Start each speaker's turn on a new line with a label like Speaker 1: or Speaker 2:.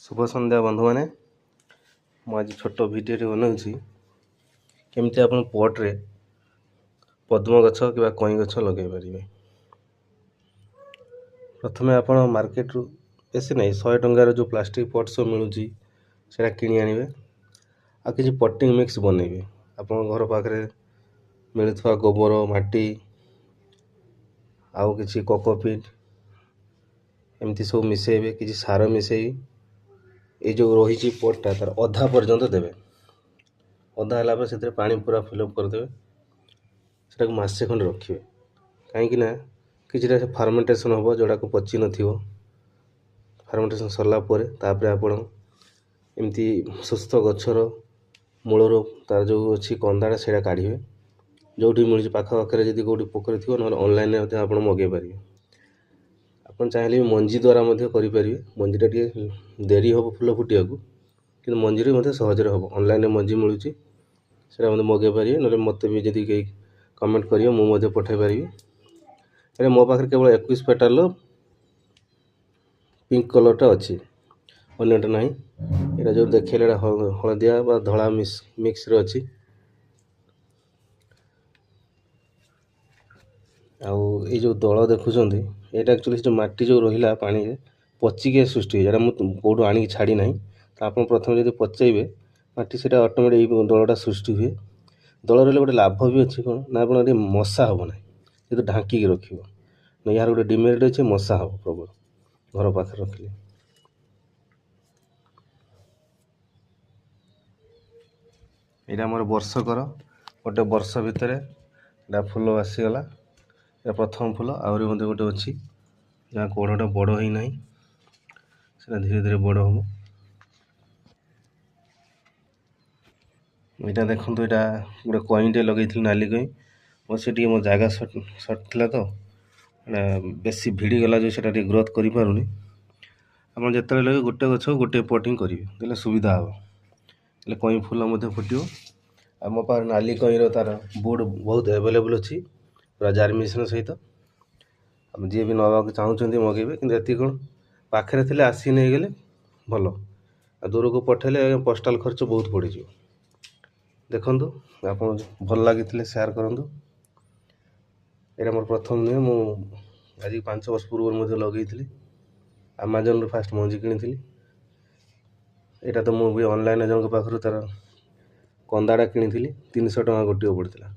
Speaker 1: शुभ सन्ध्या बंधु मैंने आज छोट भिडियो बनाऊँगी केमती आप पट्रे पद्म गछ कि कई गछ लगे पारे। प्रथम आप मार्केट रू बेसी नहीं 100 टंकार जो प्लास्टिक पट सब मिलूँ से किणी आनिबे आ किसी पटिंग मिक्स बनइबे। आप घर पाखे मिलुवा गोबर माटी आउ किसी कोकोपीट एमती सब मिसेबे किसी सार मिसई ये जो रही पटटा तार अधा पर्यंत देवे। अधा है से पानी पूरा फिलअप करदे से मसे खंड रखिए कहीं कि फार्मेंटेसन हम जोड़ा को पची न फार्मेंटेसन सरलापर आप एमती सुस्थ गचर मूलर तार जो अच्छी कंदाटा से काढ़े जो मिलूँ पाखे जब कौटी पोखरी थी ना ऑनलाइन आप मगे पारे। आप चाहिए मंजी द्वारा करें मंजीटा टे देरी हम फुल फुटिया कि मंजी सहजरे हम ऑनलाइन मंजी मिलूँ से मगे पारे ना मत भी जब कहीं कमेंट करिए मुझे पठे पारि। मो पाखे केवल 21 पेटाल पिंक कलरटा अच्छी अन्यटा ना यहाँ जो देखे हलदिया धला मिक्स अच्छी आउ ये जो दल देखुं यहाँ एक्चुअली जो माटी जो रहा पानी पचिके सृष्टि है मुझे कौटू आनिक छाड़ी ना तो आप प्रथम जब पचेबे माटी से ऑटोमेटिक दलटा सृष्टि हुए। दल रही गोटे लाभ भी अच्छी कौन ना आप मशा हम ना जो ढांकी रखिए ना यार गोटे डिमेरिट अच्छे मशा हम प्रबल घर पाखे रखिले। यहाँ मोर वर्षकर गोटे वर्ष भितर फूल आसीगला प्रथम फूल आहरी गोटे अच्छी जहाँ कोड़टा बड़ ही ना से धीरे धीरे बड़ हम। यहाँ देखो यहाँ गोटे कईटे लगे नाली कई वो से मो जगह सर्ट थी तो बेसी भिड़ी गला जो से ग्रोथ कर पारुनी। आप जिते लगे गोटे गछ गोटे पटिंग करेंगे सुविधा हे कई फूल फुटो। आ मो पास नाली कईर तार बोर्ड बहुत एवेलेबल अच्छी पूरा जार्मिनेशन सहित आप जी भी नवाक चाहते मगेबे कि कौन पाखे थे आसी नहीं गले भल आ दूर को पठेले पोस्टाल खर्च बहुत पड़ जाए। देखु आप भल लगी शेयर करूँ। यहाँ मोर प्रथम नुहे मु आज 5 वर्ष पूर्व लगे आमाजन रू फास्ट मंजी किनी। यहाँ तो मुझे ऑनलाइन जन पाखु तार कंदाटा किनी 300 टଙ୍କା गोटे पड़ता।